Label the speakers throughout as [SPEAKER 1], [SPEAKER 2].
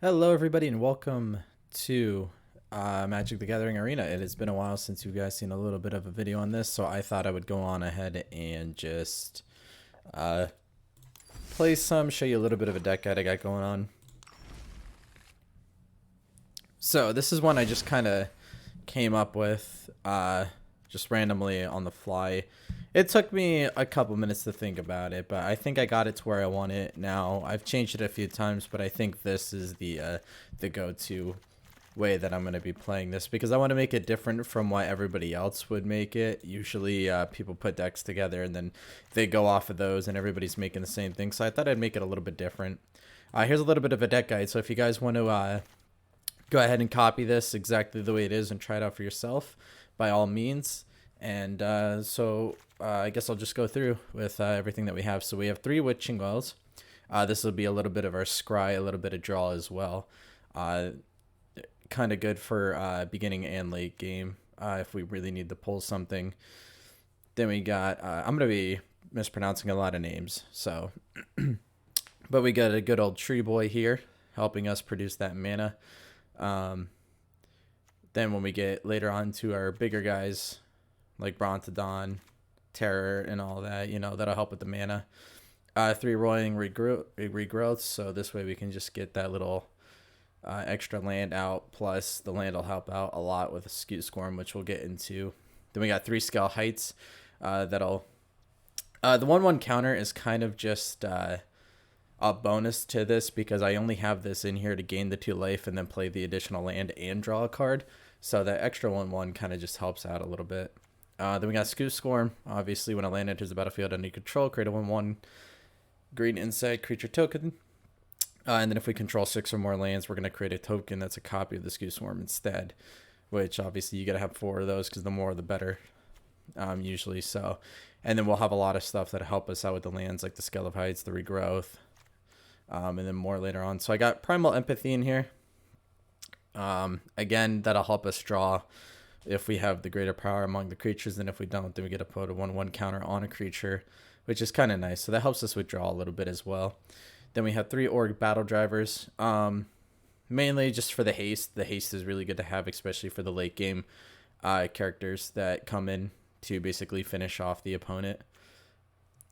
[SPEAKER 1] Hello, everybody, and welcome to Magic the Gathering Arena. It has been a while since you guys seen a little bit of a video on this, so I thought I would go on ahead and just uh, play some, show you a little bit of a deck guide I got going on. So this is one I just kind of came up with just randomly on the fly. It took me a couple minutes to think about it, but I think I got it to where I want it now. I've changed it a few times, but I think this is the go-to way that I'm going to be playing this because I want to make it different from what everybody else would make it. Usually people put decks together and then they go off of those and everybody's making the same thing. So I thought I'd make it a little bit different. Here's a little bit of a deck guide. So if you guys want to go ahead and copy this exactly the way it is and try it out for yourself, by all means. And I guess I'll just go through with everything that we have. So we have 3 Witching Wells. This will be a little bit of our scry, a little bit of draw as well. Kind of good for beginning and late game if we really need to pull something. Then we got, I'm going to be mispronouncing a lot of names, so. But we got a good old Tree Boy here helping us produce that mana. Then when we get later on to our bigger guys like Brontodon, Terror, and all that, that'll help with the mana. 3 Roiling Regrowth, so this way we can just get that little extra land out, plus the land will help out a lot with a Scute Squirm, which we'll get into. Then we got 3 Scale Heights. The 1/1 counter is kind of just a bonus to this because I only have this in here to gain the 2 life and then play the additional land and draw a card. So that extra 1/1 kind of just helps out a little bit. Then we got Scute Squirm. Obviously, when a land enters the battlefield under control, create a 1/1 green insect creature token. And then if we control 6 or more lands, we're going to create a token that's a copy of the Scute Swarm instead, which obviously you got to have 4 of those because the more the better, usually. So, and then we'll have a lot of stuff that'll help us out with the lands like the Scale of Heights, the Regrowth, and then more later on. So I got Primal Empathy in here. Again, that'll help us draw if we have the greater power among the creatures, and if we don't, then we get to put a 1/1 counter on a creature, which is kind of nice. So that helps us withdraw a little bit as well. Then we have 3 Org Battle Drivers, mainly just for the haste. The haste is really good to have, especially for the late game characters that come in to basically finish off the opponent.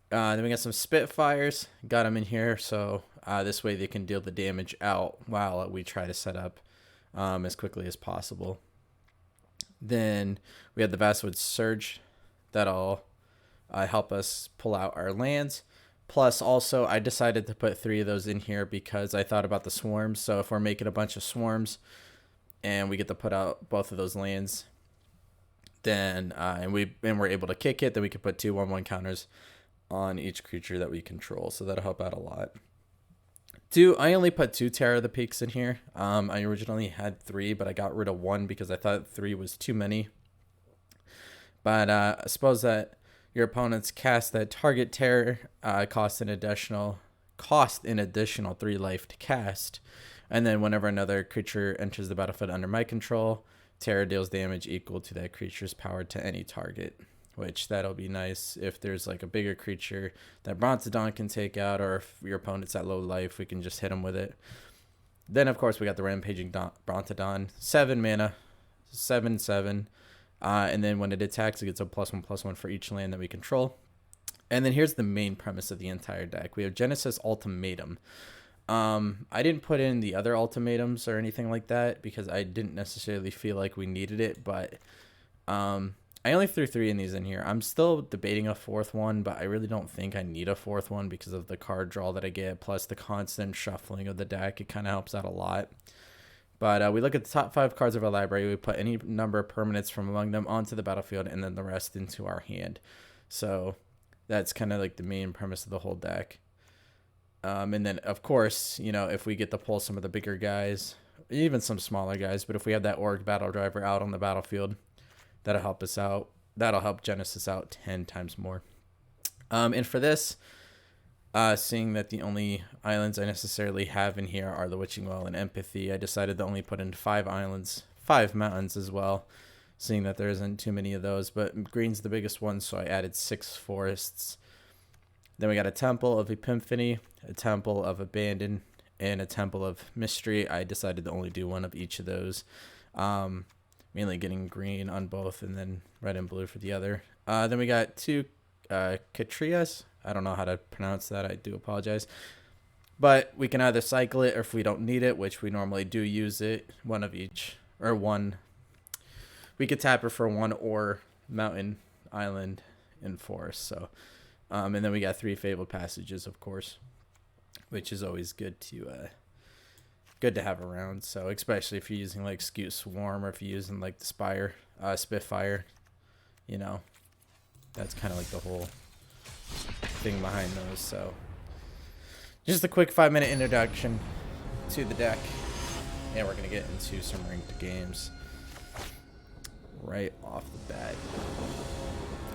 [SPEAKER 1] Then we got some Spitfires, got them in here, so this way they can deal the damage out while we try to set up as quickly as possible. Then we have the Vastwood Surge, that'll help us pull out our lands. Plus, also, I decided to put 3 of those in here because I thought about the swarms. So if we're making a bunch of swarms and we get to put out both of those lands, then and we're able to kick it, then we can put 2 1/1 counters on each creature that we control. So that'll help out a lot. I only put 2 Terror of the Peaks in here. I originally had 3, but I got rid of 1 because I thought 3 was too many. But I suppose that your opponents cast that target Terror cost an additional 3 life to cast, and then whenever another creature enters the battlefield under my control, Terror deals damage equal to that creature's power to any target, which that'll be nice if there's like a bigger creature that Brontodon can take out, or if your opponent's at low life, we can just hit him with it. Then of course we got the Rampaging Brontodon, 7 mana, 7/7. And then when it attacks, it gets a +1/+1 for each land that we control. And then here's the main premise of the entire deck. We have Genesis Ultimatum. I didn't put in the other ultimatums or anything like that because I didn't necessarily feel like we needed it. But I only threw 3 in these in here. I'm still debating a 4th one, but I really don't think I need a 4th one because of the card draw that I get, plus the constant shuffling of the deck. It kind of helps out a lot. But we look at the top 5 cards of our library. We put any number of permanents from among them onto the battlefield, and then the rest into our hand. So that's kind of like the main premise of the whole deck. And then, of course, if we get to pull some of the bigger guys, even some smaller guys, but if we have that Org Battle Driver out on the battlefield, that'll help us out. That'll help Genesis out 10 times more. And for this, seeing that the only islands I necessarily have in here are the Witching Well and Empathy, I decided to only put in 5 islands, 5 mountains as well, seeing that there isn't too many of those, but green's the biggest one, so I added 6 forests. Then we got a Temple of Epiphany, a Temple of Abandon, and a Temple of Mystery. I decided to only do one of each of those. Mainly getting green on both and then red and blue for the other. Then we got 2 Catrias. I don't know how to pronounce that. I do apologize. But we can either cycle it, or if we don't need it, which we normally do use it, one of each. Or one. We could tap it for 1 or mountain, island, and forest. So, and then we got 3 Fabled Passages, of course, which is always good to have around. So especially if you're using like Scute Swarm, or if you're using like the Spitfire, you know, that's kind of like the whole thing behind those. So just a quick 5-minute introduction to the deck, and we're gonna get into some ranked games right off the bat.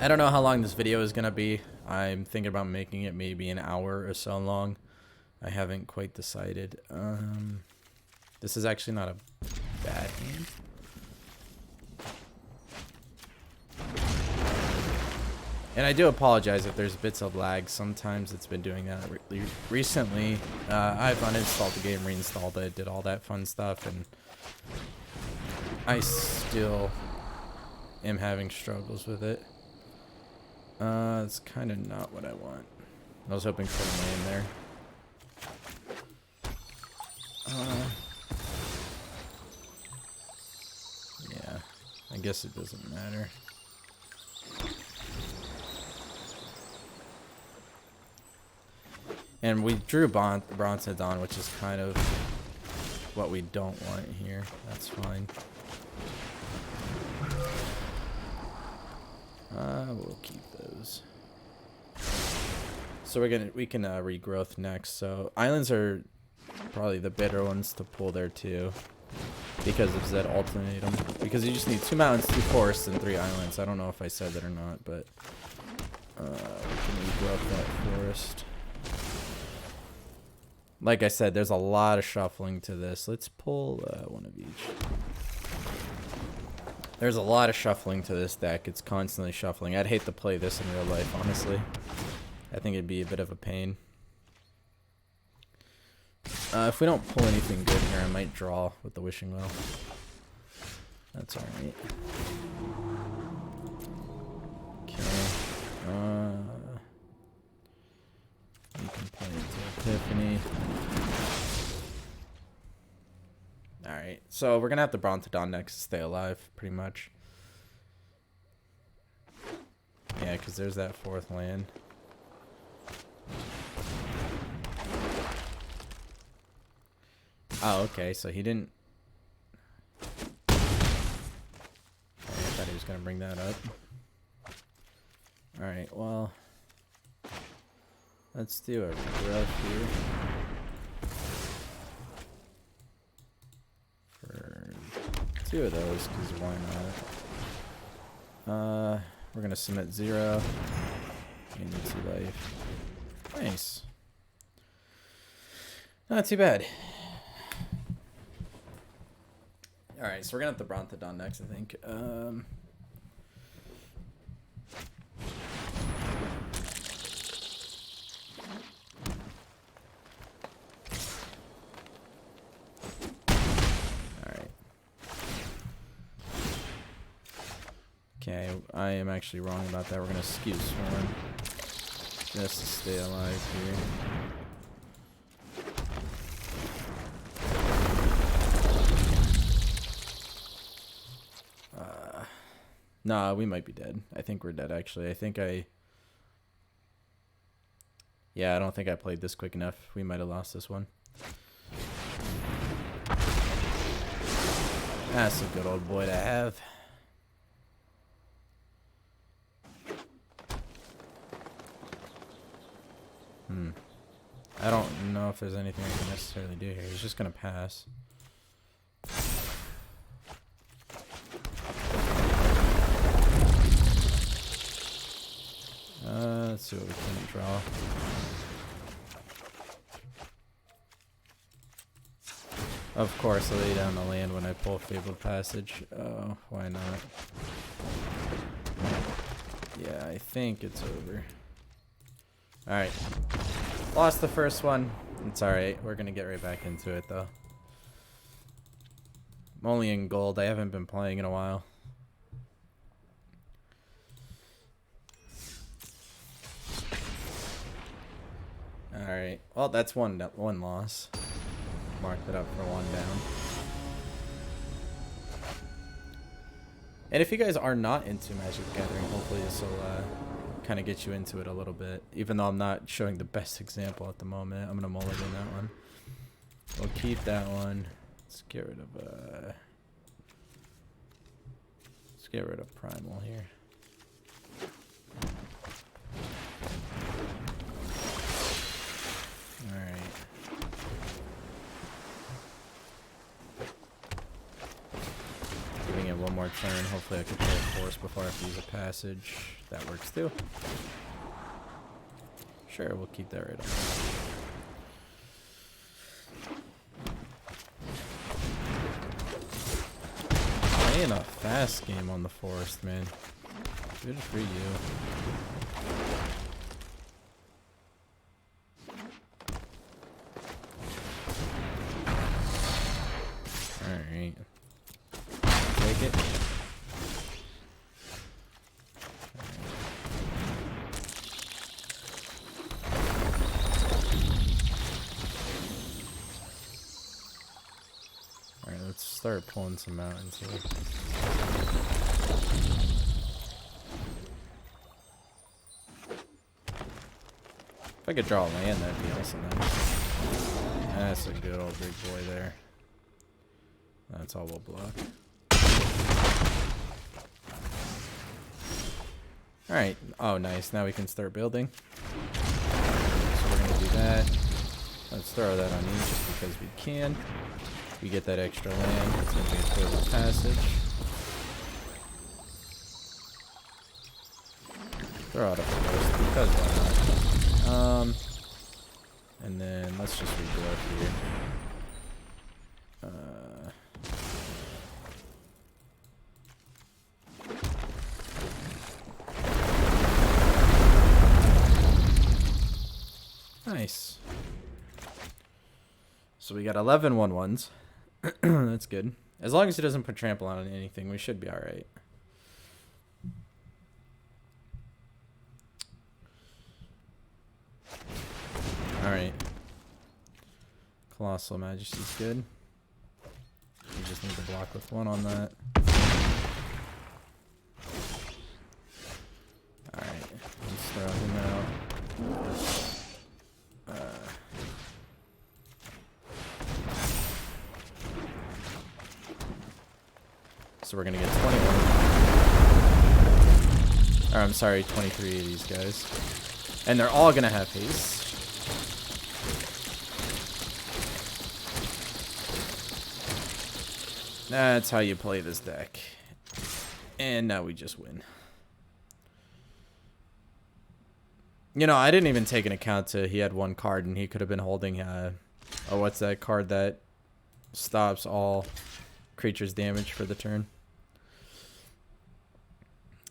[SPEAKER 1] I don't know how long this video is gonna be. I'm thinking about making it maybe an hour or so long. I haven't quite decided. This is actually not a bad game. And I do apologize if there's bits of lag. Sometimes it's been doing that recently. I've uninstalled the game, reinstalled it, did all that fun stuff, and I still am having struggles with it. It's kind of not what I want. I was hoping for a lane there. Yeah, I guess it doesn't matter. And we drew Bronzodon, which is kind of what we don't want here. That's fine. We'll keep those. So we can regrowth next. So islands are probably the better ones to pull there too, because of Zed Ultimatum. Because you just need 2 mountains, 2 forests, and 3 islands. I don't know if I said that or not, but we can regrowth that forest. Like I said, there's a lot of shuffling to this. Let's pull one of each. There's a lot of shuffling to this deck. It's constantly shuffling. I'd hate to play this in real life, honestly. I think it'd be a bit of a pain. If we don't pull anything good here, I might draw with the Wishing Well. That's alright. Okay. You can play into Epiphany. Alright, so we're gonna have to Bronzodon next to stay alive, pretty much. Yeah, because there's that 4th land. Oh, okay, so he didn't... I thought he was gonna bring that up. Alright, well... Let's do a growth here. For 2 of those, because why not? We're gonna submit 0. And 2 life. Nice. Not too bad. Alright, so we're gonna have the Bronzodon next, I think. Okay, I am actually wrong about that. We're gonna Scute Swarm just to stay alive here. Nah, we might be dead. I think we're dead, actually. Yeah, I don't think I played this quick enough. We might have lost this one. That's a good old boy to have. I don't know if there's anything I can necessarily do here. He's just gonna pass. Let's see what we can draw. Of course, I lay down the land when I pull Fabled Passage. Oh, why not? Yeah, I think it's over. Alright. Lost the first one. It's alright. We're gonna get right back into it, though. I'm only in gold. I haven't been playing in a while. Alright. Well, that's one loss. Mark it up for 1 down. And if you guys are not into Magic the Gathering, hopefully this will kind of get you into it a little bit. Even though I'm not showing the best example at the moment. I'm going to mulligan that one. We'll keep that one. Let's get rid of Primal here. Alright. Giving it one more turn. Hopefully I can play a force before I have to use a passage. That works too. Sure, we'll keep that right on. Playing a fast game on the forest, man. Good for you. Alright. Take it. Alright, let's start pulling some mountains here. If I could draw land, that'd be also nice. That's a good old big boy there. That's all we'll block. Alright. Oh, nice. Now we can start building. So we're going to do that. Let's throw that on you just because we can. We get that extra land. It's going to be a total passage. Throw out a forest because why not? And then let's just rebuild here. Nice. So we got 11 1/1s. That's good. As long as he doesn't put trample on anything, we should be alright. Alright. Colossal Majesty's good. We just need to block with 1 on that. Alright. Let's throw him out. So we're gonna get 21. Or I'm sorry, 23 of these guys. And they're all gonna have haste. That's how you play this deck. And now we just win. You know, I didn't even take into account he had 1 card and he could have been holding oh, what's that card that stops all creatures damage for the turn?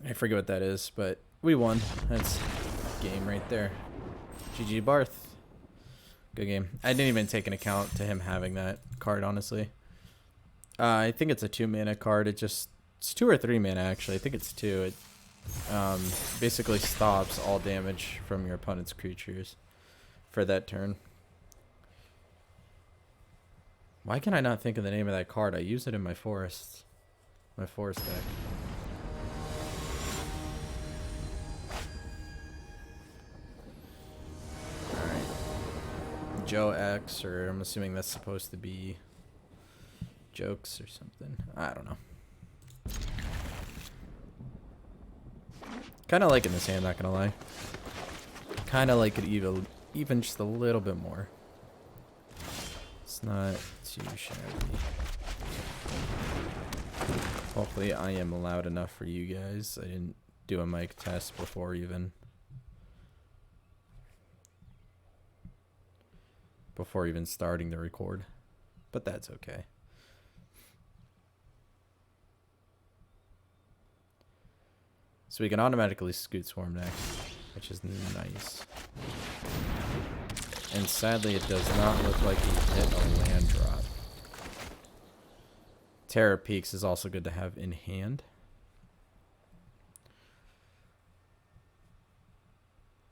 [SPEAKER 1] I forget what that is, but we won. That's game right there. GG Barth. Good game. I didn't even take into account to him having that card, honestly. I think it's a 2-mana card. It's 2 or 3 mana, actually. I think it's 2. It basically stops all damage from your opponent's creatures for that turn. Why can I not think of the name of that card? I use it in my forest deck. Alright. Joe X, or I'm assuming that's supposed to be jokes or something. I don't know. Kind of liking this hand, not gonna lie. Kind of like it even just a little bit more. It's not too shabby. Hopefully I am loud enough for you guys. I didn't do a mic test before even starting the record, but that's okay. So we can automatically Scute Swarm next, which is nice. And sadly, it does not look like he hit a land drop. Terror Peaks is also good to have in hand.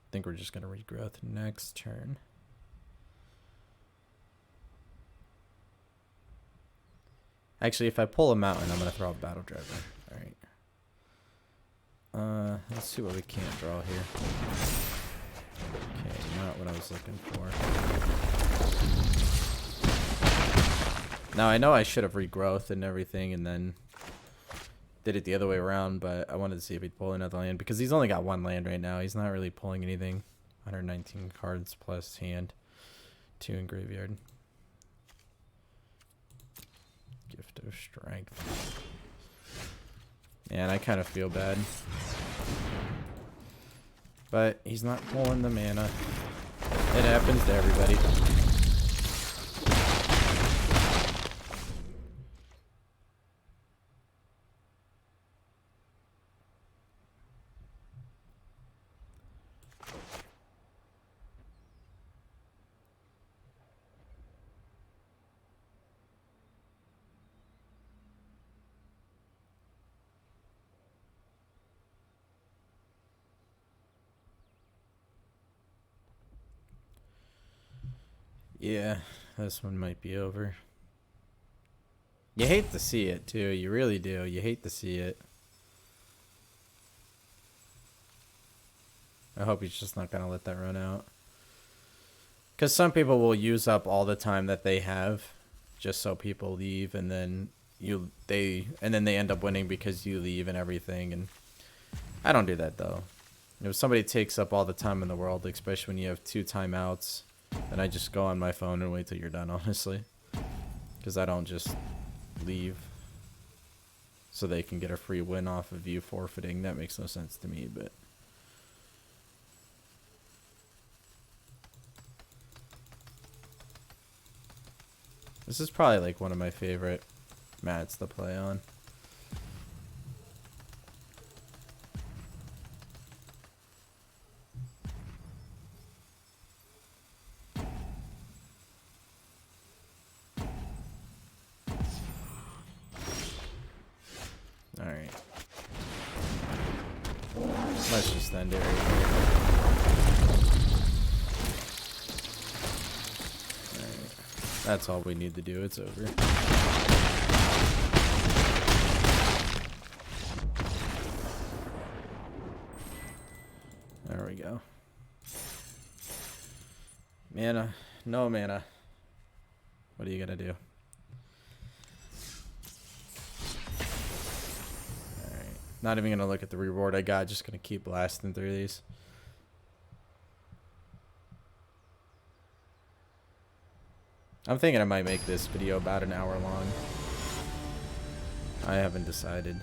[SPEAKER 1] I think we're just going to regrowth next turn. Actually, if I pull a mountain, I'm going to throw a Battle Driver. Alright. Let's see what we can't draw here. Okay, not what I was looking for. Now, I know I should have regrowth and everything and then did it the other way around, but I wanted to see if he'd pull another land because he's only got one land right now. He's not really pulling anything. 119 cards plus hand. 2 in graveyard. Gift of Strength. Man, I kind of feel bad. But he's not pulling the mana. It happens to everybody. Yeah, this one might be over. You hate to see it, too. You really do. You hate to see it. I hope he's just not going to let that run out. Because some people will use up all the time that they have just so people leave, and then they end up winning because you leave and everything. And I don't do that, though. If somebody takes up all the time in the world, especially when you have 2 timeouts, then I just go on my phone and wait till you're done, honestly. Because I don't just leave so they can get a free win off of you forfeiting. That makes no sense to me, but... This is probably like one of my favorite mats to play on. Alright. Let's just end it right here. Alright. That's all we need to do. It's over. There we go. Mana. No mana. What are you gonna do? Not even gonna look at the reward I got, just gonna keep blasting through these. I'm thinking I might make this video about an hour long. I haven't decided.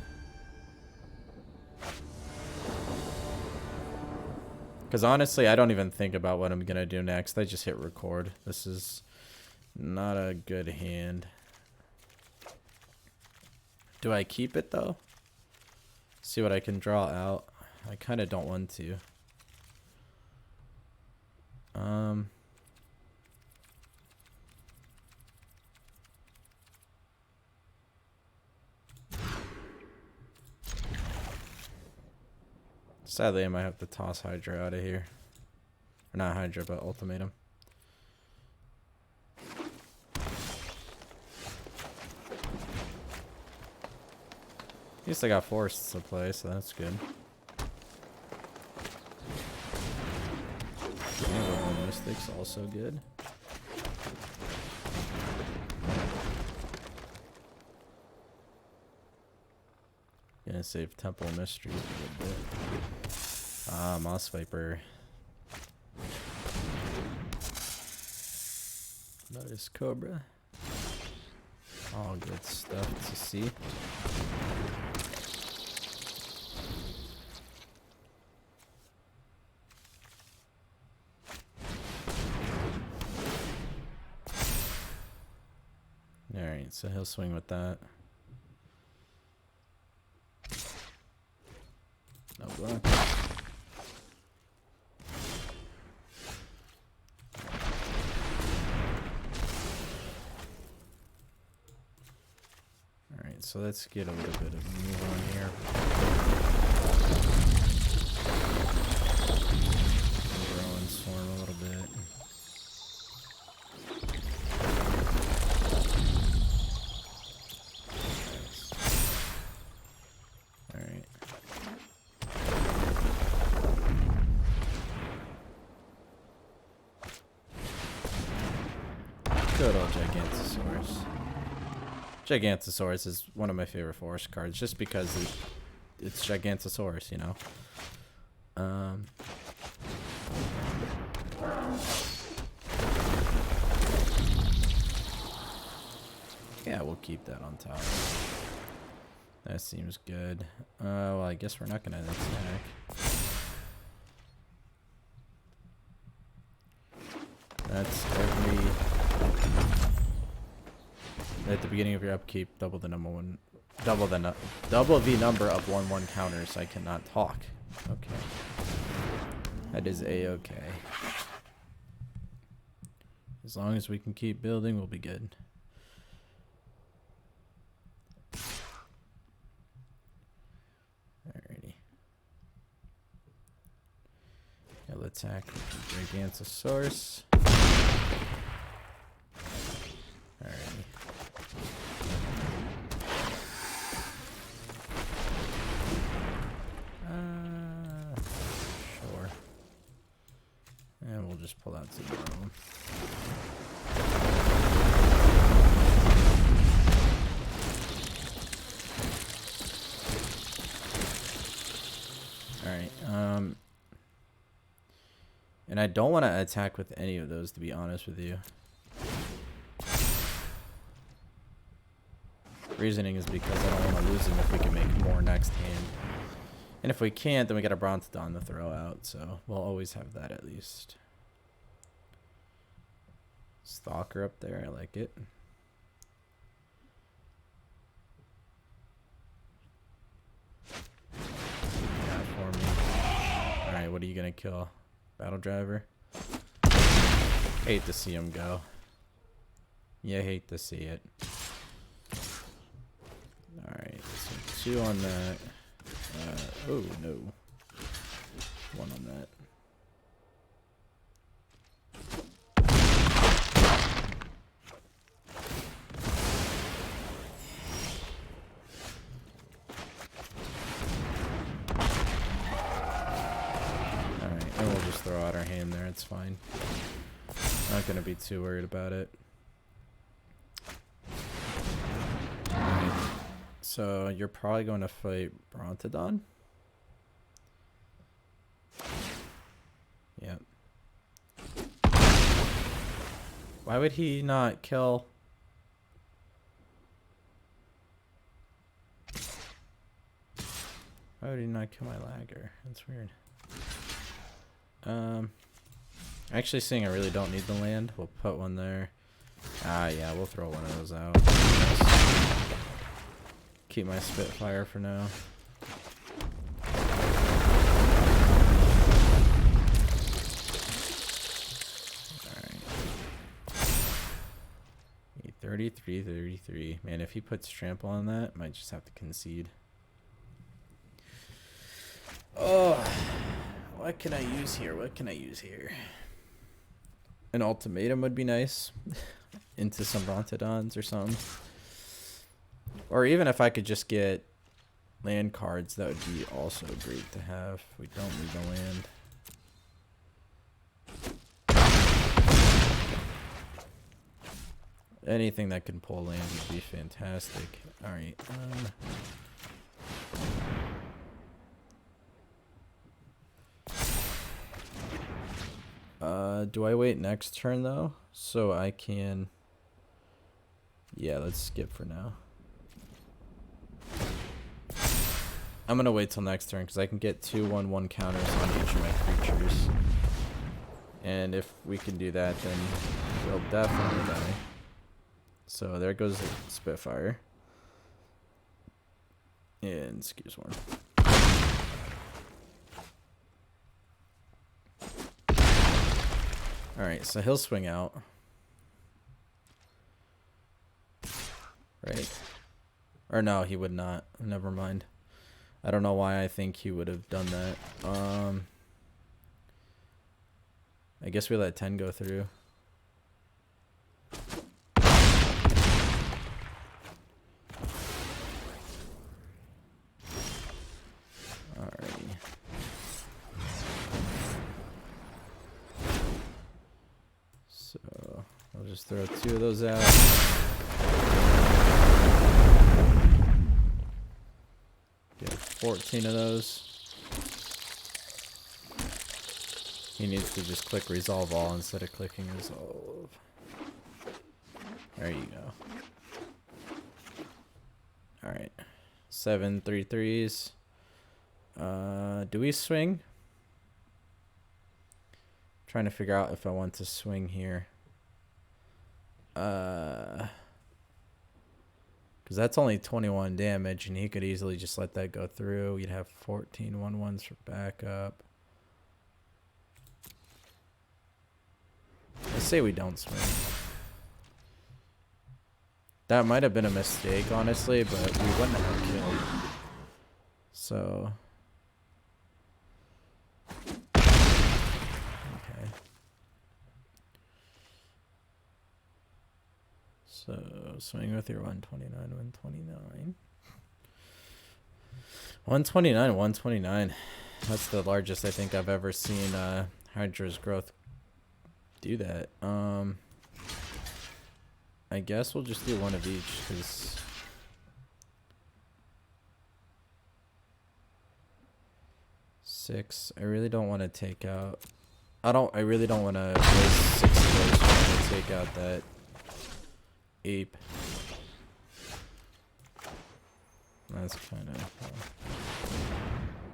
[SPEAKER 1] Because honestly, I don't even think about what I'm gonna do next. I just hit record. This is not a good hand. Do I keep it though? See what I can draw out. I kind of don't want to. Sadly, I might have to toss Hydra out of here. Or not Hydra, but Ultimatum. At least I got Forests to play, so that's good. Mystic's also good. Gonna save Temple of Mysteries a little bit. Ah, Moss Viper. Notice Cobra. All good stuff to see. Alright, so he'll swing with that. No block. Alright, so let's get a little bit of a move on here. Grow and swarm a little bit. Alright. Good old Gigantosaurus. Gigantosaurus is one of my favorite forest cards, just because it's Gigantosaurus, you know. Yeah, we'll keep that on top. That seems good. Well, I guess we're not gonna attack. That's at the beginning of your upkeep, double the number of 1/1 counters. I cannot talk. Okay. That is a-okay. As long as we can keep building, we'll be good. Alrighty. He'll attack with the Gigantosaurus. Alrighty. Sure. And we'll just pull out Zero. Alright, and I don't want to attack with any of those, to be honest with you. Reasoning is because I don't want to lose them if we can make more next hand. And if we can't, then we got a Brontodon to throw out, so we'll always have that at least. Stalker up there, I like it. Yeah, for me. Alright, what are you gonna kill? Battle Driver? Hate to see him go. Yeah, hate to see it. Alright, so 2 on that. Oh no. 1 on that. Alright, and we'll just throw out our hand there, it's fine. Not gonna be too worried about it. So you're probably going to fight Brontodon? Yep. Why would he not kill? Why would he not kill my lagger? That's weird. Actually seeing I really don't need the land. We'll put one there. Ah, yeah, we'll throw one of those out. Keep my Spitfire for now. Alright. 33. Man, if he puts Trample on that, might just have to concede. Oh, what can I use here? An Ultimatum would be nice. Into some Brontodons or something. Or even if I could just get land cards, that would be also great to have. We don't need the land. Anything that can pull land would be fantastic. Alright. Do I wait next turn though? So I can... Yeah, let's skip for now. I'm gonna wait till next turn because I can get 2/1/1 counters on each of my creatures. And if we can do that, then we'll definitely die. So there goes the Spitfire. And excuse one. Alright, so he'll swing out. Right. Or no, he would not. Never mind. I don't know why I think he would have done that. I guess we let 10 go through. Alrighty. So I'll just throw 2 of those out. Get 14 of those. He needs to just click resolve all instead of clicking resolve. There you go. Alright. 7 3/3s. Do we swing? Trying to figure out if I want to swing here. Because that's only 21 damage, and he could easily just let that go through. You'd have 14 1/1s for backup. Let's say we don't swing. That might have been a mistake, honestly, but we wouldn't have killed. So... okay. So, swing with your 129, 129. 129, 129. That's the largest I think I've ever seen Hydra's growth do that. I guess we'll just do 1 of each, because six. I really don't want to take out. I really don't want to waste 6 of those trying to take out that ape. That's kind of.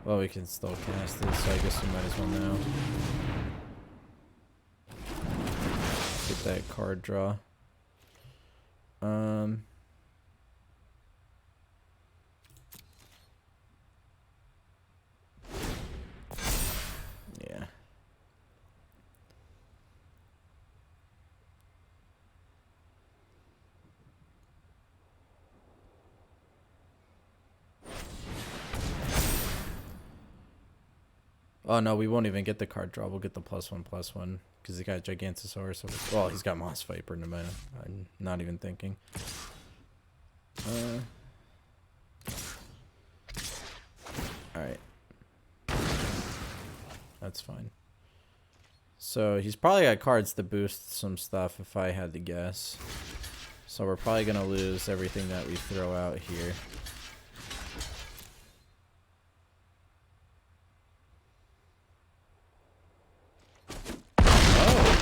[SPEAKER 1] Well, we can still cast it, so I guess we might as well now. Get that card draw. Yeah. Oh no, we won't even get the card draw. We'll get the +1/+1 because he got Gigantosaurus. Well, he's got Moss Viper in a minute. I'm not even thinking. Alright. That's fine. So he's probably got cards to boost some stuff if I had to guess. So we're probably going to lose everything that we throw out here. Oh.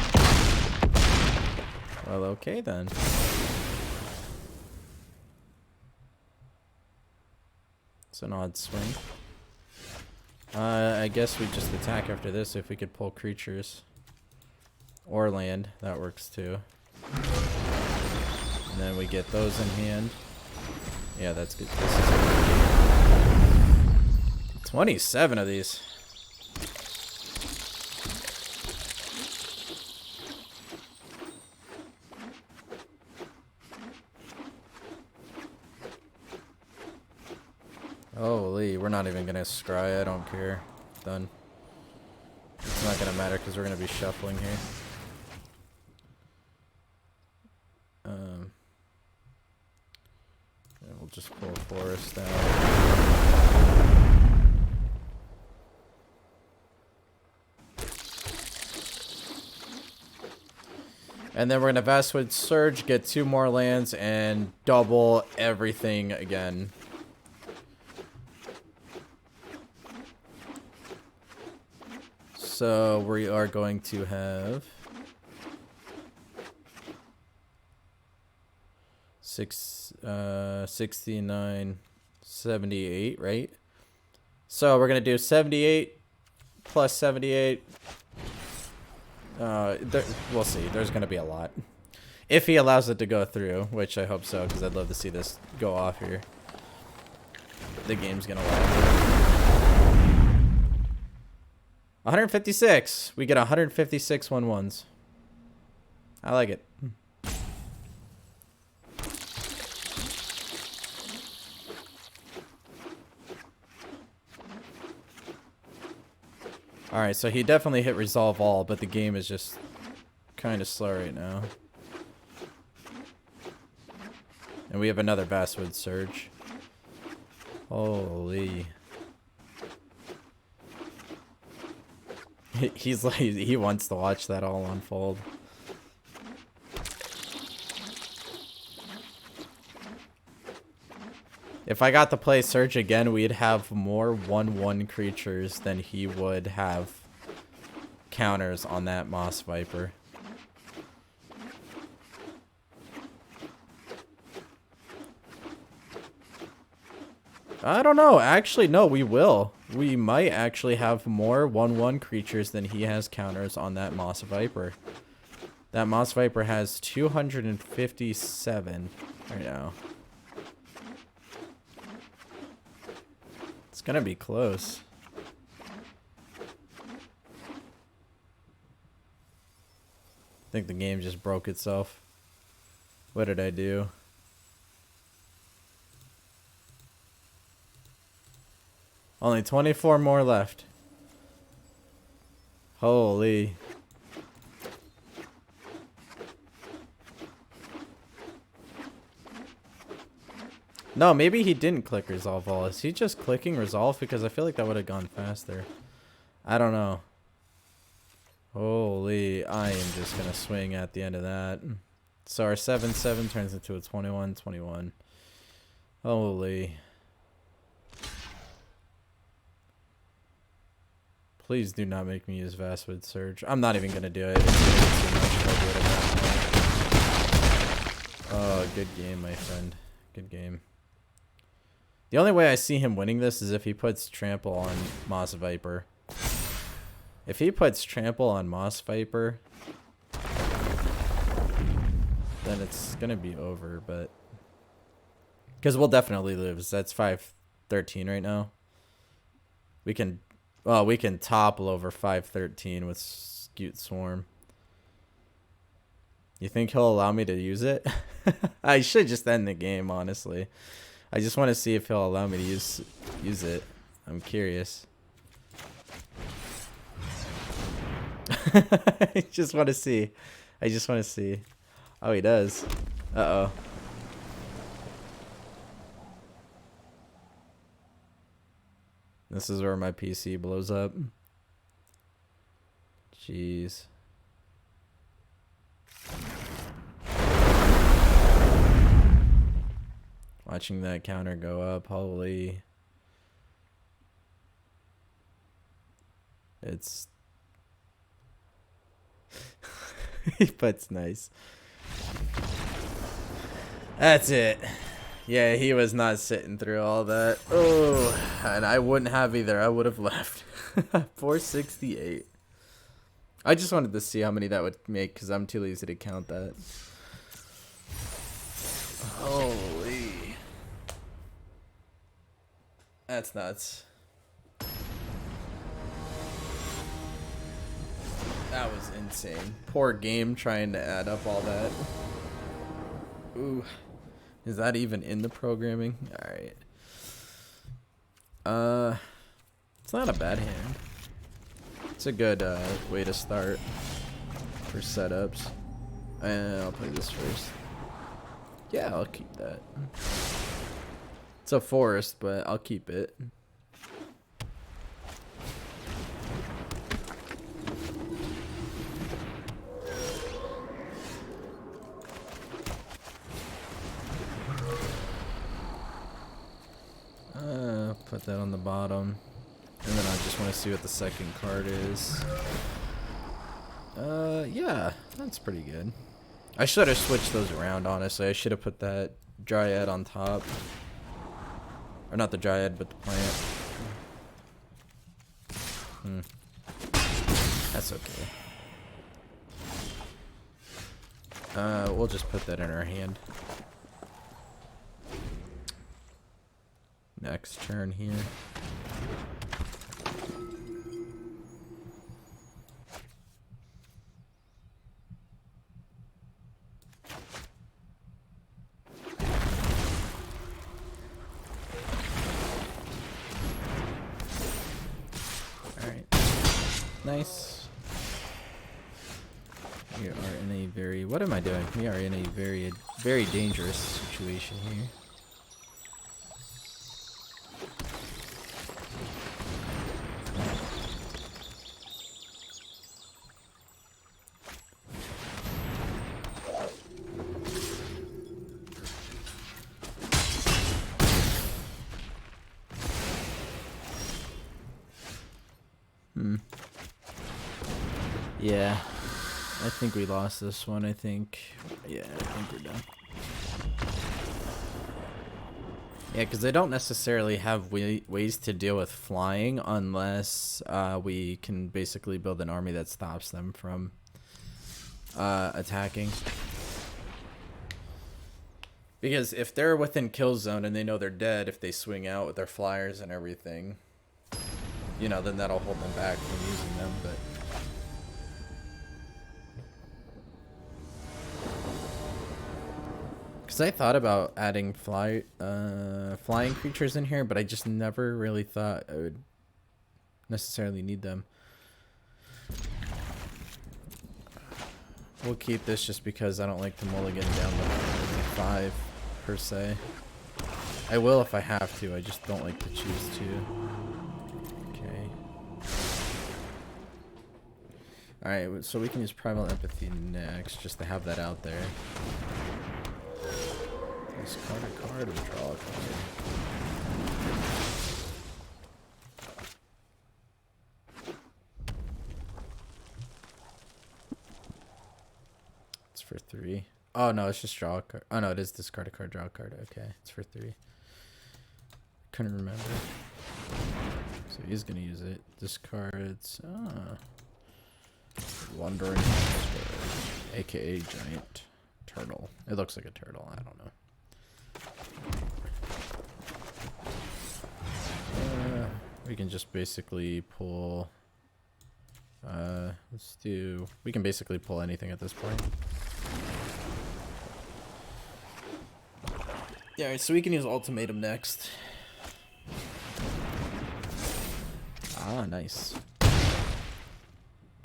[SPEAKER 1] Well, okay then. It's an odd swing. I guess we just attack after this if we could pull creatures. Or land. That works too. And then we get those in hand. Yeah, that's good. This is good. 27 of these. Holy, we're not even gonna scry. I don't care. Done. It's not gonna matter because we're gonna be shuffling here. And we'll just pull Forest out. And then we're gonna Vastwood Surge, get 2 more lands, and double everything again. So we are going to have 69, 78, right? So we're gonna do 78 plus 78. We'll see. There's gonna be a lot if he allows it to go through, which I hope so, because I'd love to see this go off here. The game's gonna lag. 156. We get 156 1/1s. I like it. Alright, so he definitely hit resolve all, but the game is just kind of slow right now. And we have another Basswood Surge. Holy. He's like, he wants to watch that all unfold. If I got to play Surge again, we'd have more 1/1 creatures than he would have counters on that Moss Viper. I don't know. Actually, no, we will. We might actually have more 1/1 creatures than he has counters on that Moss Viper. That Moss Viper has 257 right now. It's gonna be close. I think the game just broke itself. What did I do? Only 24 more left. Holy. No, maybe he didn't click resolve all. Is he just clicking resolve? Because I feel like that would have gone faster. I don't know. Holy, I am just going to swing at the end of that. So our 7/7 turns into a 21/21. Holy. Please do not make me use Basswood Surge. I'm not even going to do it. Oh, good game, my friend. Good game. The only way I see him winning this is if he puts Trample on Moss Viper. If he puts Trample on Moss Viper, then it's going to be over, but... Because we'll definitely lose. That's 5-13 right now. We can... Well, we can topple over 5-13 with Scute Swarm. You think he'll allow me to use it? I should just end the game, honestly. I just want to see if he'll allow me to use it. I'm curious. I just want to see. I just want to see. Oh, he does. Uh-oh. This is where my PC blows up. Jeez. Watching that counter go up, holy. It's... but it's nice. That's it. Yeah, he was not sitting through all that. Oh, and I wouldn't have either. I would have left. 468. I just wanted to see how many that would make because I'm too lazy to count that. Holy. That's nuts. That was insane. Poor game trying to add up all that. Ooh. Is that even in the programming? Alright. It's not a bad hand. It's a good way to start for setups. And I'll play this first. Yeah, I'll keep that. It's a forest, but I'll keep it. Put that on the bottom. And then I just want to see what the second card is. Yeah, that's pretty good. I should have switched those around, honestly. I should have put that Dryad on top. Or not the Dryad, but the plant. That's okay. We'll just put that in our hand. Next turn here. Alright. Nice. We are in a very... What am I doing? We are in a very, very dangerous situation here. Yeah. I think we lost this one, I think. Yeah, I think we're done. Yeah, because they don't necessarily have ways to deal with flying unless we can basically build an army that stops them from attacking. Because if they're within kill zone and they know they're dead, if they swing out with their flyers and everything, you know, then that'll hold them back from using them, but... Because I thought about adding flying creatures in here, but I just never really thought I would necessarily need them. We'll keep this just because I don't like to mulligan down to 5 per se. I will if I have to, I just don't like to choose to. Okay. Alright, so we can use Primal Empathy next, just to have that out there. Discard a card or draw a card. It's for 3. Oh no, it's just draw a card. Oh no, it is discard a card, draw a card. Okay, it's for 3. Couldn't remember. So he's gonna use it. Discards. Wandering Monster, aka Giant Turtle. It looks like a turtle. I don't know. We can just basically pull. Let's do. We can basically pull anything at this point. Yeah, alright, so we can use Ultimatum next. Ah, nice.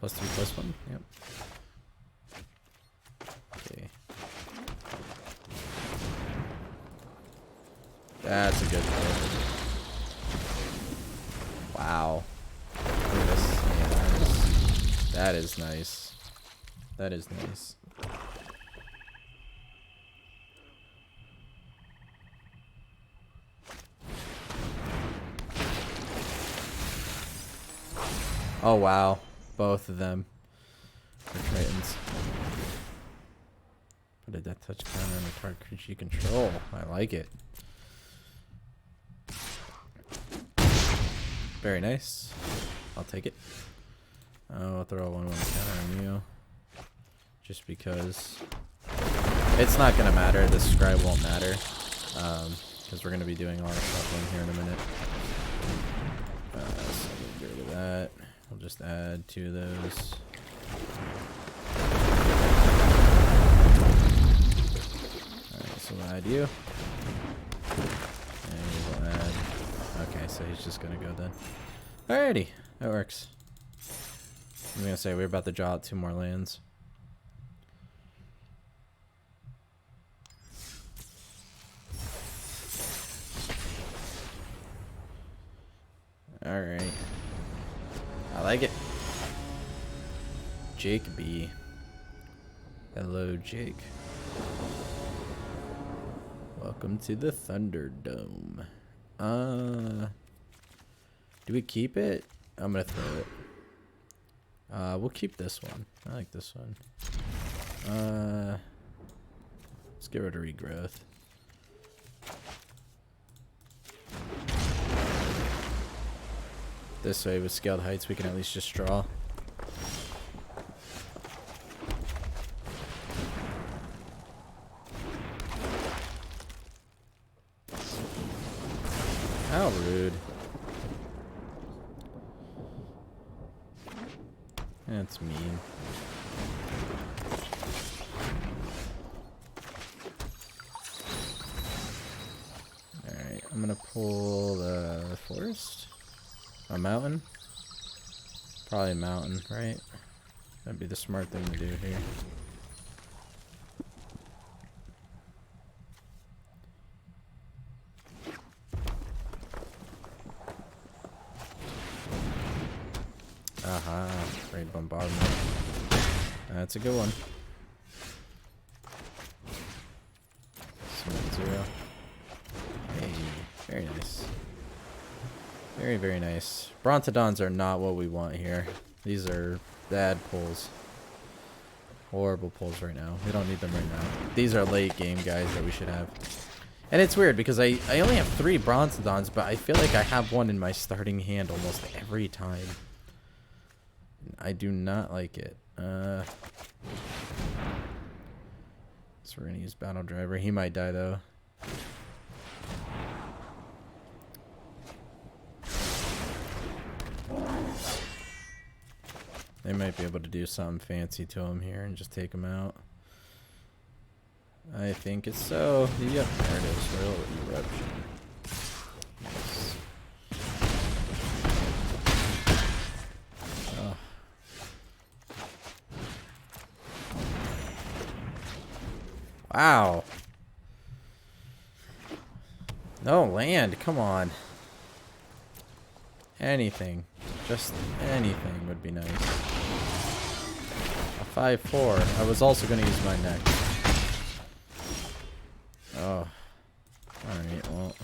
[SPEAKER 1] +3/+1. Yep. Okay. That's a good play. Wow. Look at this. Yeah, that is nice. That is nice. Oh wow. Both of them are Titans. Put a death touch counter on the target creature you control. I like it. Very nice. I'll take it. I'll throw a 1/1 counter on you. Just because it's not gonna matter. The scribe won't matter. Because we're gonna be doing a lot of shuffling here in a minute. So we'll get rid of that. We'll just add 2 of those. Alright, so we'll add you. And we'll add... Okay, so he's just gonna go then. Alrighty, that works. I'm gonna say we're about to draw out 2 more lands. Alright. I like it. Jake B. Hello, Jake. Welcome to the Thunderdome. Do we keep it? I'm gonna throw it. We'll keep this one. I like this one. Let's get rid of regrowth. This way with Scaled Heights we can at least just draw. How rude. That's mean. Alright, I'm gonna pull the forest. A mountain. Probably a mountain, right? That'd be the smart thing to do here. Aha, great bombardment. That's a good one. Cement 0. Hey, very nice. Very, very nice. Brontodons are not what we want here. These are bad pulls. Horrible pulls right now. We don't need them right now. These are late game guys that we should have. And it's weird because I only have 3 Brontodons, but I feel like I have one in my starting hand almost every time. I do not like it. So we're gonna use Battle Driver. He might die though. They might be able to do something fancy to him here and just take him out. I think it's so. Yep, there it is. Real eruption. Nice. Oh. Wow. No land. Come on. Anything. Just anything would be nice. A 5-4. I was also going to use my next. Oh. Alright, well.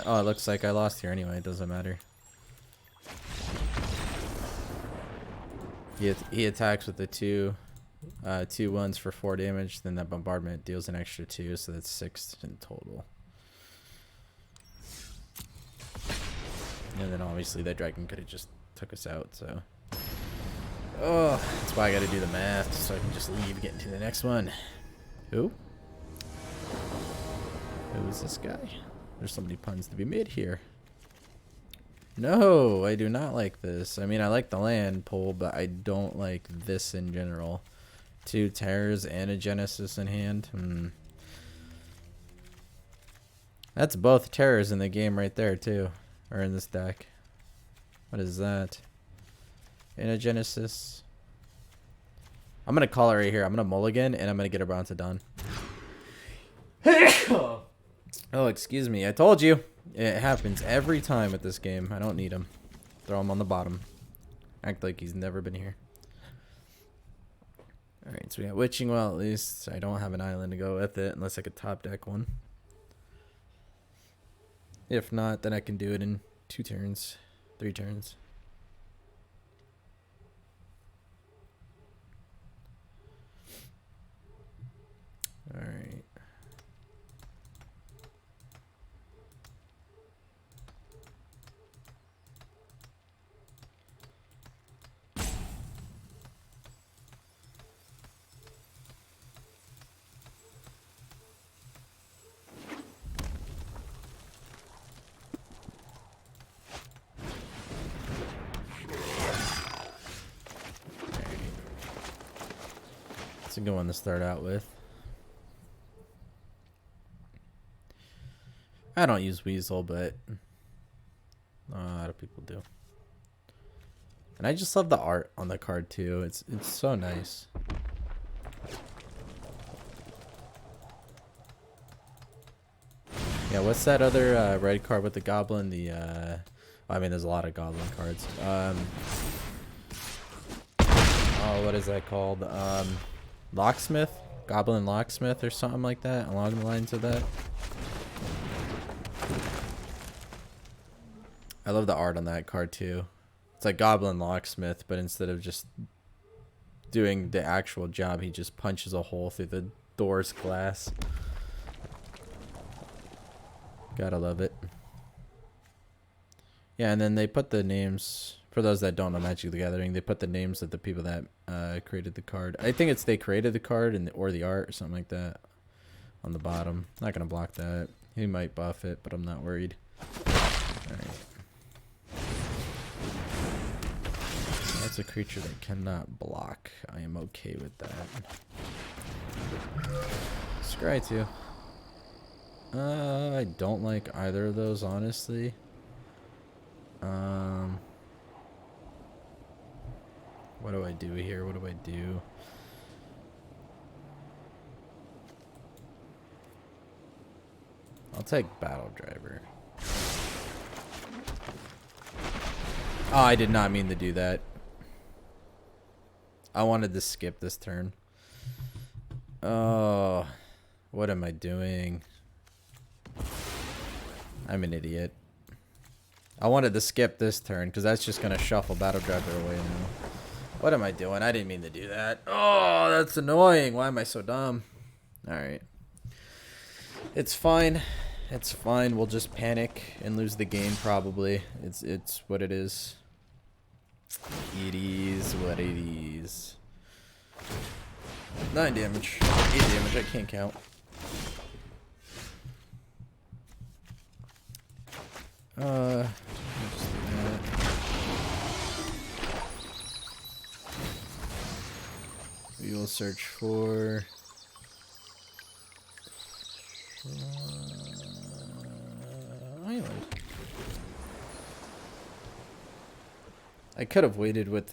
[SPEAKER 1] Oh, it looks like I lost here anyway. It doesn't matter. He attacks with the 2 1s for 4 damage. Then that bombardment deals an extra 2, so that's 6 in total. And then obviously that dragon could have just took us out, so. Oh, that's why I gotta do the math, so I can just leave, get into the next one. Who? Who is this guy? There's so many puns to be made here. No, I do not like this. I mean, I like the land pull, but I don't like this in general. 2 terrors and a Genesis in hand. That's both terrors in the game right there, too. Or in this deck. What is that? In a Genesis. I'm going to call it right here. I'm going to mulligan, and I'm going to get a Brontodon. Oh, excuse me. I told you. It happens every time with this game. I don't need him. Throw him on the bottom. Act like he's never been here. Alright, so we got Witching Well at least. I don't have an island to go with it unless I could top deck one. If not, then I can do it in 2 turns. 3 turns. Alright. It's a good one to start out with. I don't use Weasel, but a lot of people do. And I just love the art on the card too. It's so nice. Yeah, what's that other red card with the goblin? The I mean, there's a lot of goblin cards. Oh, what is that called? Locksmith? Goblin Locksmith or something like that, along the lines of that. I love the art on that card too. It's like Goblin Locksmith, but instead of just doing the actual job, he just punches a hole through the door's glass. Gotta love it. Yeah, and then they put the names, for those that don't know Magic the Gathering, they put the names of the people that created the card. I think it's they created the card and or the art or something like that on the bottom. Not gonna block that. He might buff it, but I'm not worried. Alright. That's a creature that cannot block. I am okay with that. Scry 2. I don't like either of those, honestly. What do I do here? What do I do? I'll take Battle Driver. Oh, I did not mean to do that. I wanted to skip this turn. Oh, what am I doing? I'm an idiot. I wanted to skip this turn because that's just going to shuffle Battle Driver away now. What am I doing? I didn't mean to do that. Oh, that's annoying. Why am I so dumb? Alright. It's fine. It's fine. We'll just panic and lose the game probably. It's what it is. It is what it is. 9 damage. 8 damage. I can't count. I'll just do that. We will search for island. I could have waited with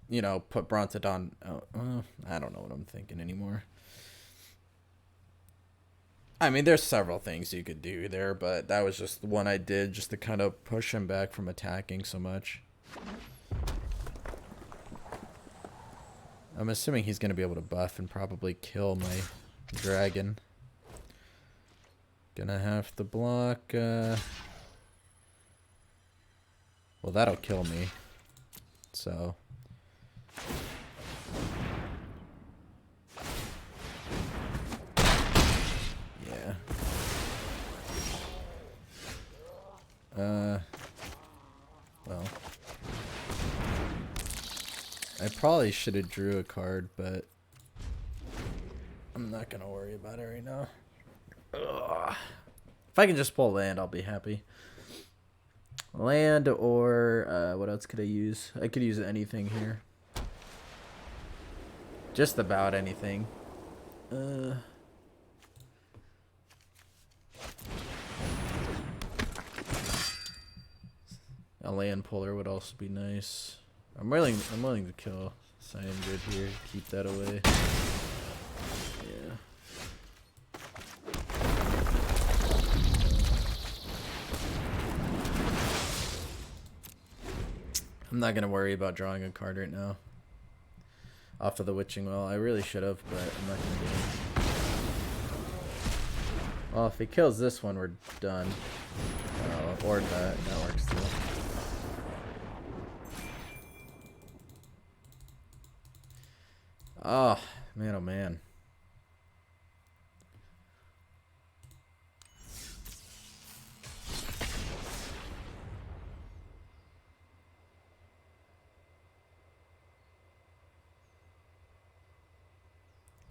[SPEAKER 1] you know, put Brontodon. I don't know what I'm thinking anymore. I mean, there's several things you could do there, but that was just the one I did just to kind of push him back from attacking so much. I'm assuming he's going to be able to buff and probably kill my dragon. Gonna have to block. Well, that'll kill me. So. Yeah. Well. I probably should have drew a card, but I'm not gonna worry about it right now. Ugh. If I can just pull land, I'll be happy. Land or what else could I use? I could use anything here. Just about anything. A land puller would also be nice. I'm willing to kill Cyan Grid here. Keep that away. Yeah. I'm not gonna worry about drawing a card right now. Off of the Witching Well. I really should have, but I'm not gonna do it. Well, if he kills this one, we're done. Or that works too. Oh, man, oh man.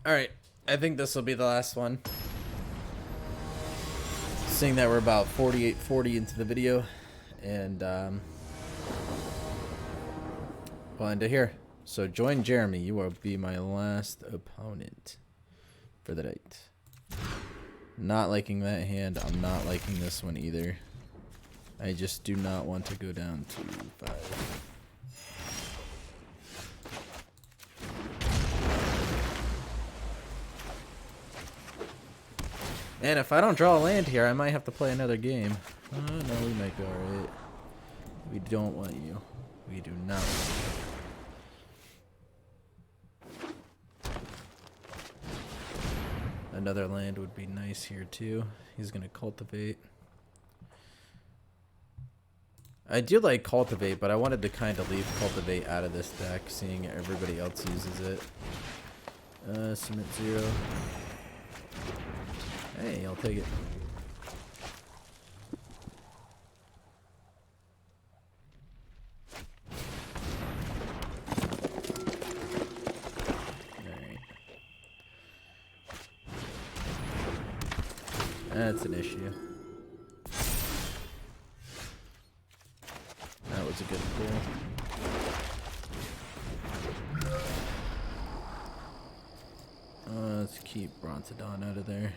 [SPEAKER 1] Alright, I think this will be the last one. Seeing that we're about 40 into the video, and we'll end it here. So join Jeremy. You will be my last opponent for the night. Not liking that hand. I'm not liking this one either. I just do not want to go down to 5. And if I don't draw a land here, I might have to play another game. No, we might be alright. We don't want you. We do not want you. Another land would be nice here too. He's gonna cultivate. I do like cultivate, but I wanted to kind of leave cultivate out of this deck, seeing everybody else uses it. Submit 0. Hey, I'll take it. That's an issue. That was a good pull. Let's keep Brontodon out of there.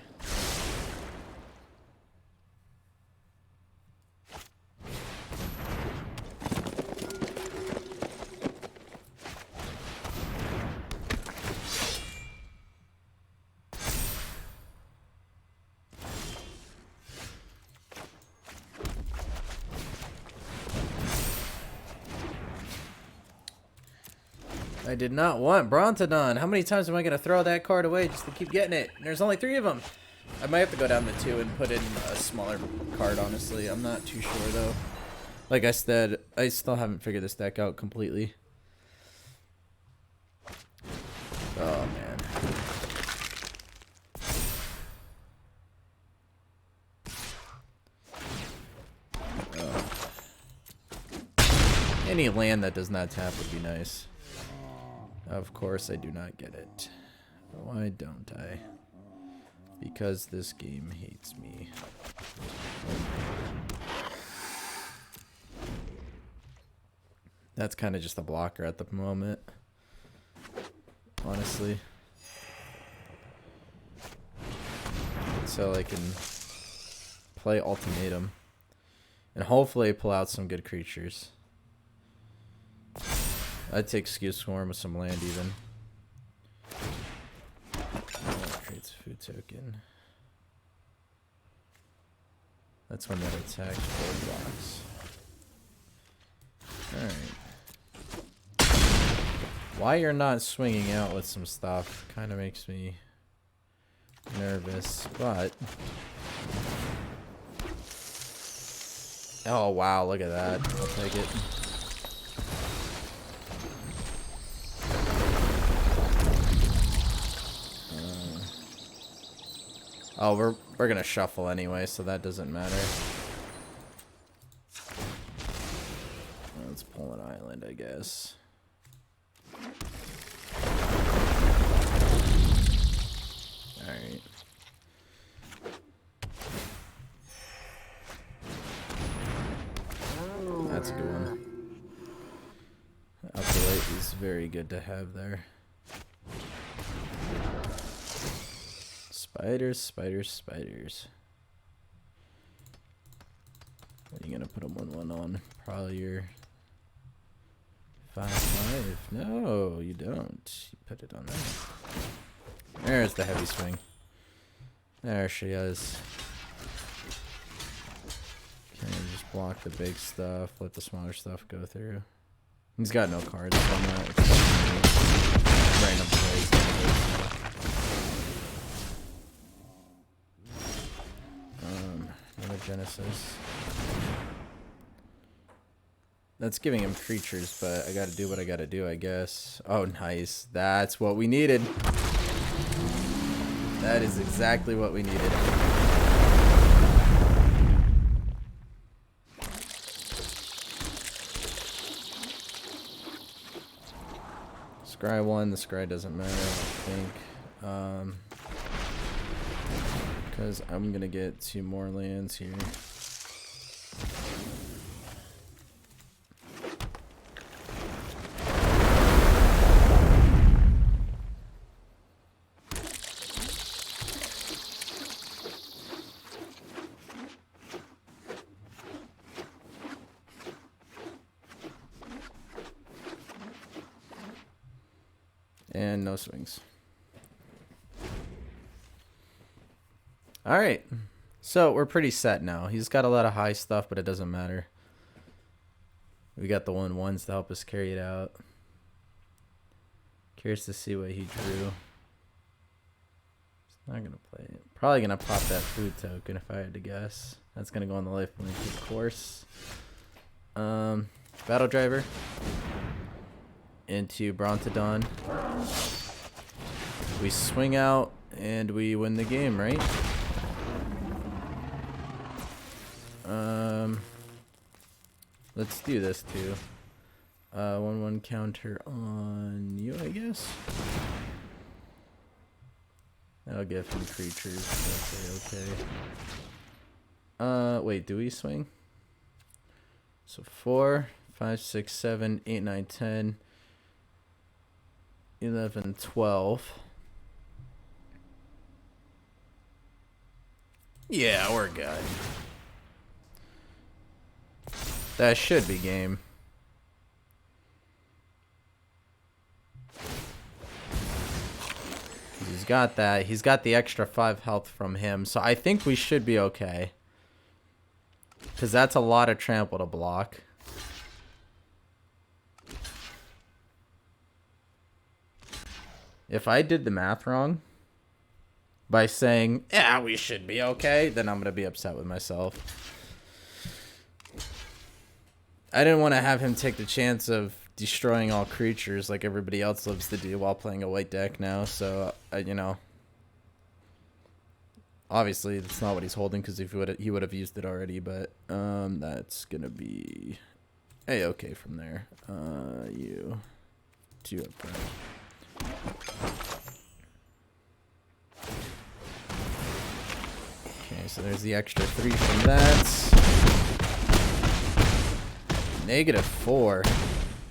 [SPEAKER 1] I did not want Brontodon. How many times am I going to throw that card away just to keep getting it? And there's only 3 of them. I might have to go down to 2 and put in a smaller card, honestly. I'm not too sure, though. Like I said, I still haven't figured this deck out completely. Oh, man. Any land that does not tap would be nice. Of course, I do not get it. Why don't I? Because this game hates me. That's kind of just a blocker at the moment. Honestly. So I can play Ultimatum. And hopefully pull out some good creatures. I'd take Skew Swarm with some land even. Creates a food token. That's when that attacks 4 blocks. Alright. Why you're not swinging out with some stuff kind of makes me nervous, but... Oh wow, look at that. I'll take it. Oh, we're gonna shuffle anyway, so that doesn't matter. Let's pull an island, I guess. Alright. That's a good one. Upperlight is very good to have there. Spiders, spiders, spiders. What are you gonna put a 1/1 on? Probably your 5/5. No, you don't. You put it on there. There's the heavy swing. There she is. Okay, just block the big stuff. Let the smaller stuff go through. He's got no cards on that. Random plays. Another Genesis. That's giving him creatures, but I gotta do what I gotta do, I guess. Oh, nice. That's what we needed. That is exactly what we needed. Scry 1, the scry doesn't matter, I think. Because I'm gonna get 2 more lands here. And no swings. Alright. So we're pretty set now. He's got a lot of high stuff, but it doesn't matter. We got the 1/1s to help us carry it out. Curious to see what he drew. He's not gonna play it. Probably gonna pop that food token if I had to guess. That's gonna go on the life link, of course. Battle Driver into Brontodon. We swing out and we win the game, right? Let's do this too. 1/1 counter on you, I guess. That'll give him creatures. Okay. Wait, do we swing? So 4, 5, 6, 7, 8, 9, 10, 11, 12. Yeah, we're good. That should be game. He's got that. He's got the extra 5 health from him, so I think we should be okay. Because that's a lot of trample to block. If I did the math wrong by saying, yeah, we should be okay, then I'm going to be upset with myself. I didn't want to have him take the chance of destroying all creatures like everybody else loves to do while playing a white deck now, so, you know. Obviously, that's not what he's holding because if he would have used it already, but that's going to be A-okay from there. You 2 up there. Okay, so there's the extra 3 from that. -4.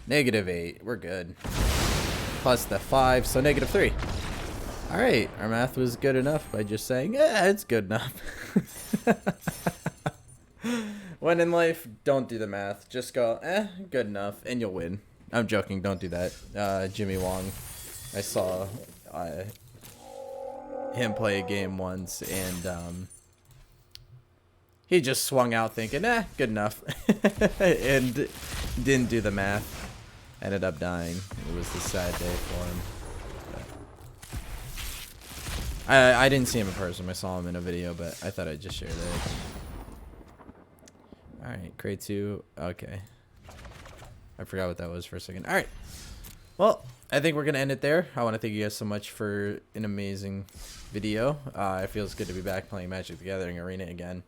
[SPEAKER 1] -8. We're good. Plus the 5, so -3. Alright, our math was good enough by just saying, yeah, it's good enough. When in life, don't do the math. Just go, good enough, and you'll win. I'm joking, don't do that. Jimmy Wong, I saw him play a game once, and he just swung out thinking, good enough. And didn't do the math. Ended up dying. It was a sad day for him. I didn't see him in person. I saw him in a video, but I thought I'd just share that. Alright, Crate 2. Okay. I forgot what that was for a second. Alright. Well, I think we're going to end it there. I want to thank you guys so much for an amazing video. It feels good to be back playing Magic the Gathering Arena again.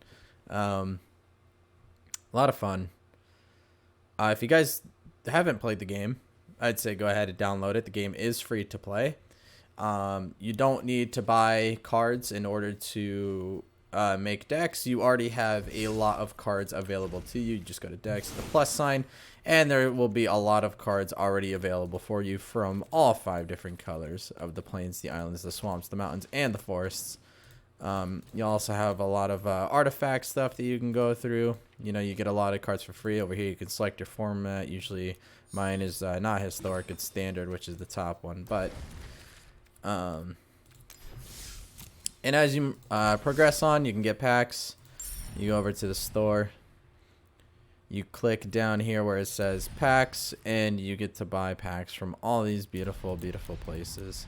[SPEAKER 1] A lot of fun. If you guys haven't played the game, I'd say go ahead and download it. The game is free to play. You don't need to buy cards in order to make decks. You already have a lot of cards available to you. You just go to decks, the plus sign, and there will be a lot of cards already available for you from all 5 different colors of the plains, the islands, the swamps, the mountains, and the forests. You also have a lot of artifact stuff that you can go through. You know, you get a lot of cards for free. Over here you can select your format. Usually mine is not historic, it's standard, which is the top one. But and as you progress on, you can get packs. You go over to the store. You click down here where it says packs, and you get to buy packs from all these beautiful, beautiful places.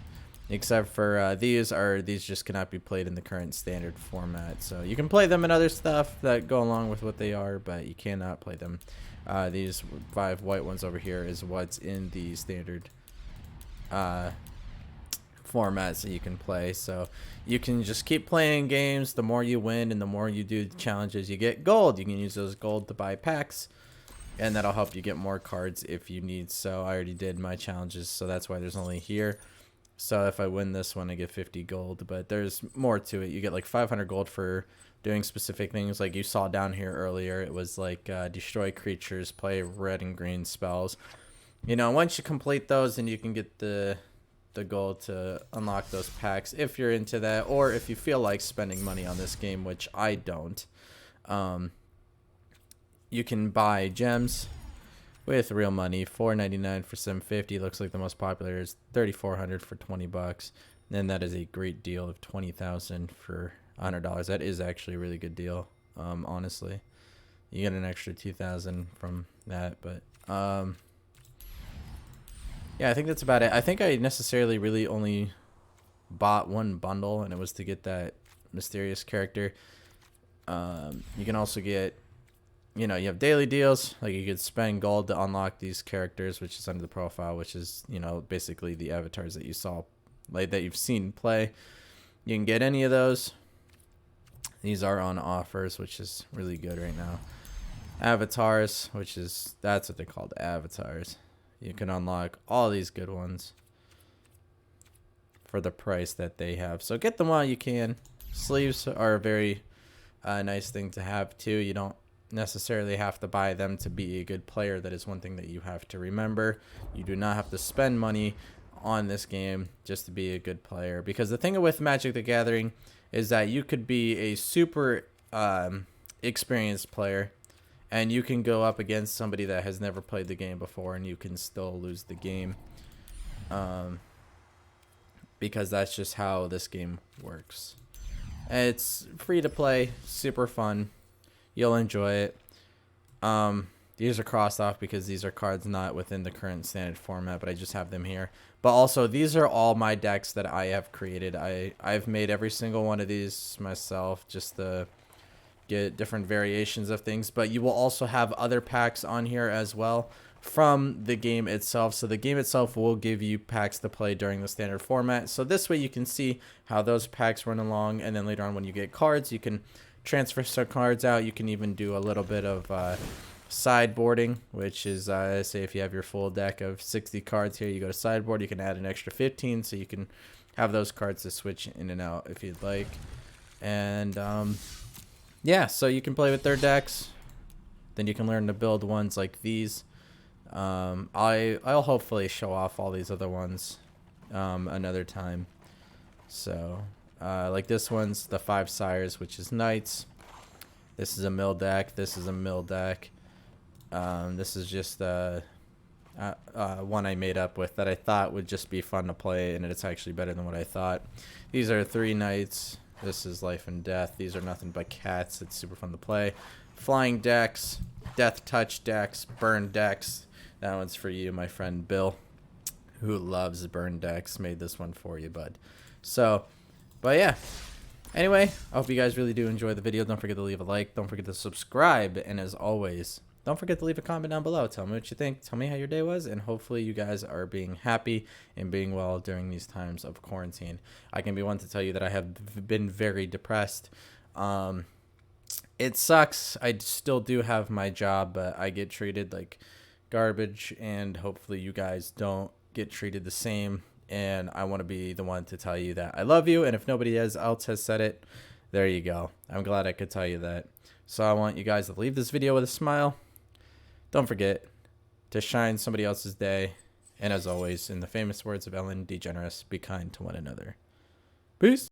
[SPEAKER 1] Except for these just cannot be played in the current standard format. So you can play them in other stuff that go along with what they are, but you cannot play them. These 5 white ones over here is what's in the standard formats that you can play. So you can just keep playing games. The more you win and the more you do challenges, you get gold. You can use those gold to buy packs, and that'll help you get more cards if you need. So I already did my challenges, so that's why there's only here. So if I win this one, I get 50 gold, but there's more to it. You get like 500 gold for doing specific things, like you saw down here earlier. It was like destroy creatures, play red and green spells. You know, once you complete those, then you can get the gold to unlock those packs if you're into that, or if you feel like spending money on this game, which I don't. You can buy gems with real money. $4.99 for 750. Looks like the most popular is $3,400 for 20 bucks. And that is a great deal of 20,000 for $100. That is actually a really good deal. Honestly, you get an extra 2,000 from that, but yeah, I think that's about it. I think I necessarily really only bought one bundle, and it was to get that mysterious character. You can also get, you know, you have daily deals. Like you could spend gold to unlock these characters, which is under the profile, which is, you know, basically the avatars that you saw, like that you've seen play. You can get any of those. These are on offers, which is really good right now. Avatars, that's what they're called, avatars. You can unlock all these good ones for the price that they have. So get them while you can. Sleeves are a very nice thing to have too. You don't necessarily have to buy them to be a good player. That is one thing that you have to remember. You do not have to spend money on this game just to be a good player. Because the thing with Magic the Gathering is that you could be a super experienced player, and you can go up against somebody that has never played the game before, and you can still lose the game. Because that's just how this game works. It's free to play, super fun. You'll enjoy it. These are crossed off because these are cards not within the current standard format, but I just have them here. But also, these are all my decks that I have created. I've made every single one of these myself just to get different variations of things. But you will also have other packs on here as well from the game itself. So the game itself will give you packs to play during the standard format. So this way you can see how those packs run along, and then later on when you get cards, you can transfer some cards out. You can even do a little bit of sideboarding, which is say if you have your full deck of 60 cards here, you go to sideboard, you can add an extra 15, so you can have those cards to switch in and out if you'd like. And yeah, so you can play with their decks, then you can learn to build ones like these. I'll hopefully show off all these other ones another time. So like this one's the 5 Sires, which is Knights. This is a mill deck. This is a mill deck. This is just one I made up with that I thought would just be fun to play, and it's actually better than what I thought. These are 3 Knights. This is Life and Death. These are nothing but cats. It's super fun to play. Flying decks, Death Touch decks, Burn decks. That one's for you, my friend Bill, who loves burn decks. Made this one for you, bud. So, but yeah. Anyway, I hope you guys really do enjoy the video. Don't forget to leave a like. Don't forget to subscribe. And as always, don't forget to leave a comment down below. Tell me what you think. Tell me how your day was. And hopefully you guys are being happy and being well during these times of quarantine. I can be one to tell you that I have been very depressed. It sucks. I still do have my job, but I get treated like garbage. And hopefully you guys don't get treated the same. And I want to be the one to tell you that I love you. And if nobody else has said it, there you go. I'm glad I could tell you that. So I want you guys to leave this video with a smile. Don't forget to shine somebody else's day. And as always, in the famous words of Ellen DeGeneres, be kind to one another. Peace.